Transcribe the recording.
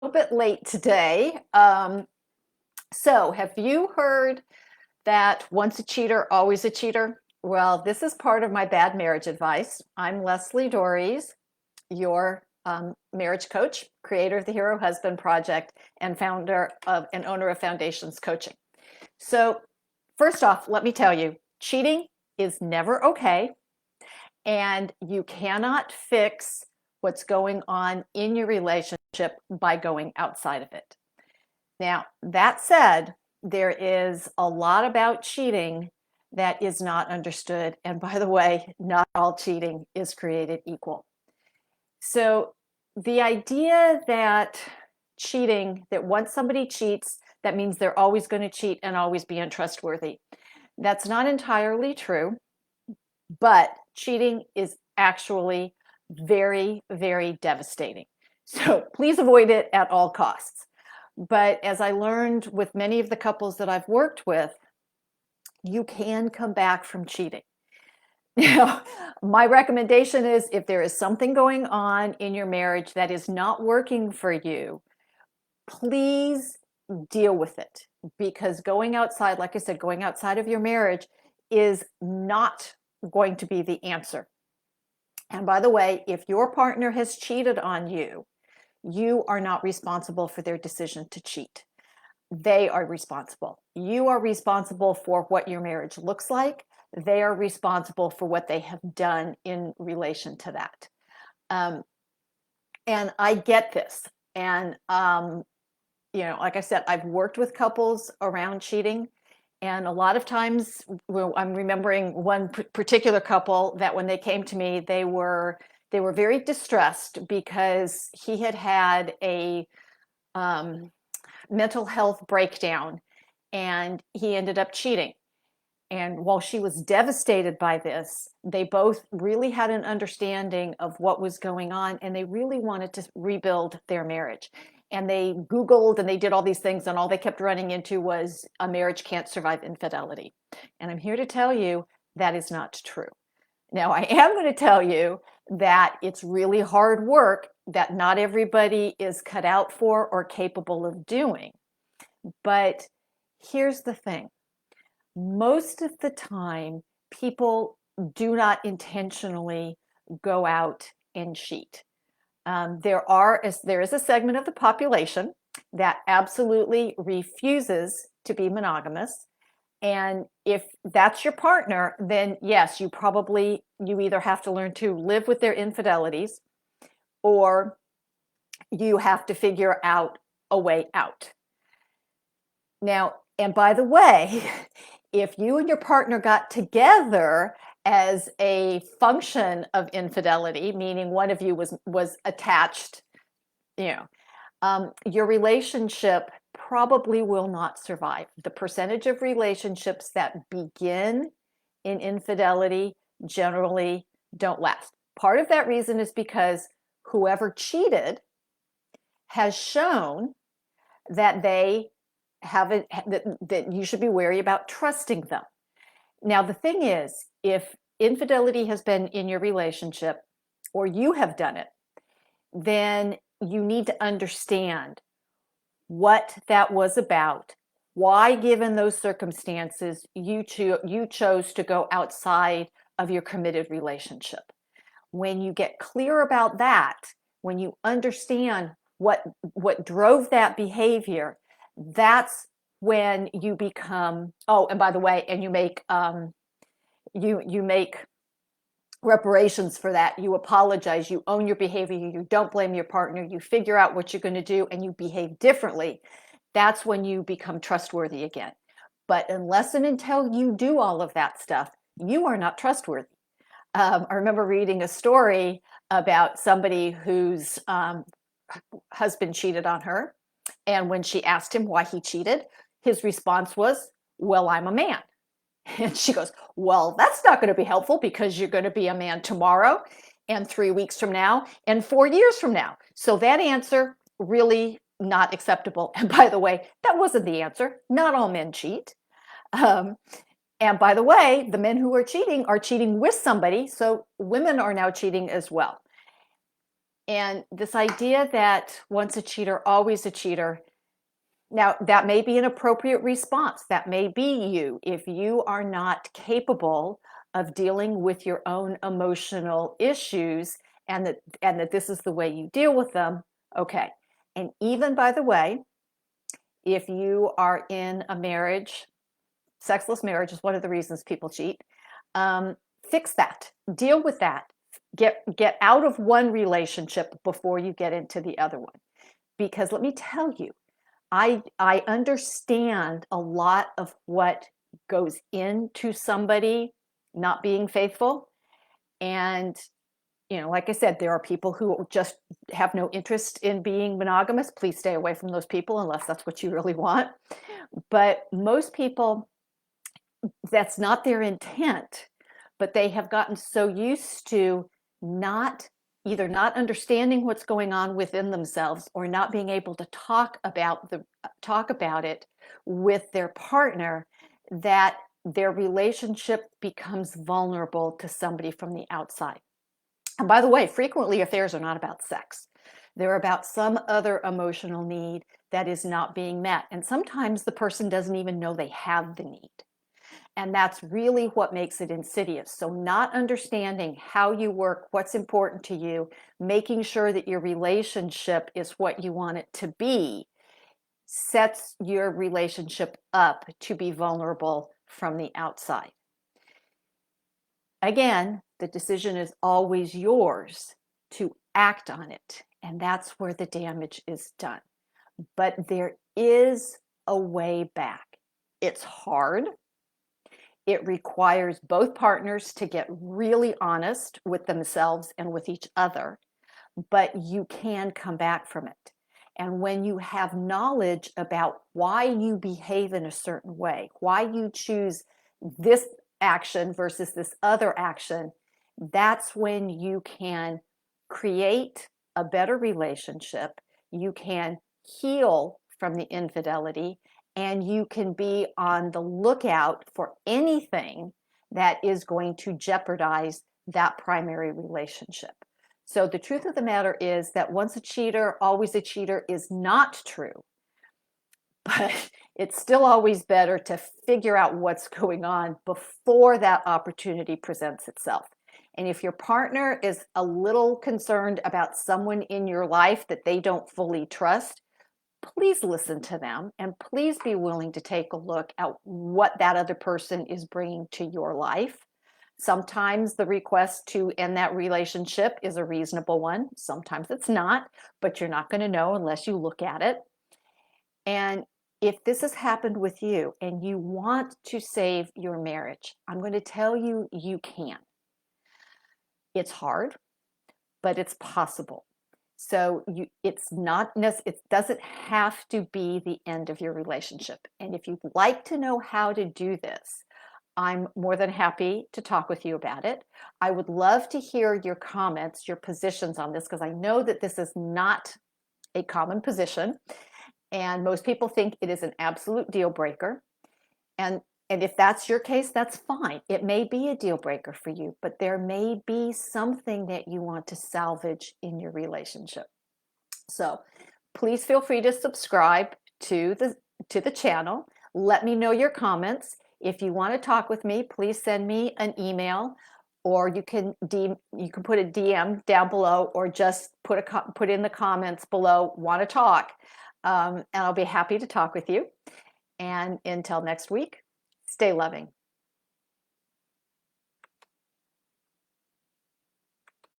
little bit late today. So have you heard that once a cheater, always a cheater? Well, this is part of my bad marriage advice. I'm Leslie Dories, your marriage coach, creator of the Hero Husband Project, and founder of and owner of Foundations Coaching. So, first off, let me tell you, cheating is never okay, and you cannot fix what's going on in your relationship by going outside of it. Now, that said, there is a lot about cheating that is not understood. And by the way, not all cheating is created equal. So, the idea that cheating, that once somebody cheats, that means they're always going to cheat and always be untrustworthy. That's not entirely true, but cheating is actually very, very devastating. So, please avoid it at all costs. But as I learned with many of the couples that I've worked with, you can come back from cheating. Now, my recommendation is if there is something going on in your marriage that is not working for you, please deal with it. Because going outside, like I said, going outside of your marriage is not going to be the answer. And by the way, if your partner has cheated on you, you are not responsible for their decision to cheat. They are responsible. You are responsible for what your marriage looks like. They are responsible for what they have done in relation to that. And I get this. And, like I said, I've worked with couples around cheating. And a lot of times, I'm remembering one particular couple that when they came to me, they were very distressed because he had had a mental health breakdown and he ended up cheating. And while she was devastated by this, they both really had an understanding of what was going on and they really wanted to rebuild their marriage. And they Googled and they did all these things, and all they kept running into was a marriage can't survive infidelity. And I'm here to tell you that is not true. Now, I am going to tell you that it's really hard work that not everybody is cut out for or capable of doing. But here's the thing. Most of the time, people do not intentionally go out and cheat. There is a segment of the population that absolutely refuses to be monogamous. And if that's your partner, then yes, you either have to learn to live with their infidelities or you have to figure out a way out. Now, and by the way, if you and your partner got together as a function of infidelity, meaning one of you was attached, your relationship probably will not survive. The percentage of relationships that begin in infidelity generally don't last. Part of that reason is because whoever cheated has shown that they haven't, that you should be wary about trusting them. Now, the thing is, if infidelity has been in your relationship or you have done it, then you need to understand what that was about, why, given those circumstances, you chose to go outside of your committed relationship. When you get clear about that, when you understand what drove that behavior, that's when you become, oh, and by the way, and you make you make reparations for that. You apologize, you own your behavior, you don't blame your partner, you figure out what you're going to do, and you behave differently. That's when you become trustworthy again. But unless and until you do all of that stuff, you are not trustworthy. I remember reading a story about somebody whose husband cheated on her. And when she asked him why he cheated, his response was, "Well, I'm a man." And she goes, "Well, that's not going to be helpful because you're going to be a man tomorrow and 3 weeks from now and 4 years from now. So that answer really not acceptable." And by the way, that wasn't the answer. Not all men cheat. And by the way, the men who are cheating with somebody. So women are now cheating as well. And this idea that once a cheater, always a cheater, now that may be an appropriate response. That may be you. If you are not capable of dealing with your own emotional issues and that this is the way you deal with them, okay. And even, by the way, if you are in a marriage, sexless marriage is one of the reasons people cheat. Fix that. Deal with that. Get out of one relationship before you get into the other one. Because let me tell you, I understand a lot of what goes into somebody not being faithful. And, like I said, there are people who just have no interest in being monogamous. Please stay away from those people unless that's what you really want. But most people, that's not their intent, but they have gotten so used to either not understanding what's going on within themselves or not being able to talk about it with their partner, that their relationship becomes vulnerable to somebody from the outside. And by the way, frequently affairs are not about sex. They're about some other emotional need that is not being met. And sometimes the person doesn't even know they have the need. And that's really what makes it insidious. So not understanding how you work, what's important to you, making sure that your relationship is what you want it to be, sets your relationship up to be vulnerable from the outside. Again, the decision is always yours to act on it. And that's where the damage is done. But there is a way back. It's hard. It requires both partners to get really honest with themselves and with each other, but you can come back from it. And when you have knowledge about why you behave in a certain way, why you choose this action versus this other action, that's when you can create a better relationship. You can heal from the infidelity, and you can be on the lookout for anything that is going to jeopardize that primary relationship. So the truth of the matter is that once a cheater, always a cheater is not true. But it's still always better to figure out what's going on before that opportunity presents itself. And if your partner is a little concerned about someone in your life that they don't fully trust, please listen to them and please be willing to take a look at what that other person is bringing to your life. Sometimes the request to end that relationship is a reasonable one. Sometimes it's not, but you're not going to know unless you look at it. And if this has happened with you and you want to save your marriage, I'm going to tell you, you can. It's hard, but it's possible. So it doesn't have to be the end of your relationship. And if you'd like to know how to do this, I'm more than happy to talk with you about it. I would love to hear your comments, your positions on this, because I know that this is not a common position. And most people think it is an absolute deal breaker. And if that's your case, that's fine. It may be a deal breaker for you, but there may be something that you want to salvage in your relationship. So please feel free to subscribe to the channel. Let me know your comments. If you want to talk with me, please send me an email, or you can put a DM down below, or just put in the comments below, want to talk, and I'll be happy to talk with you. And until next week, stay loving.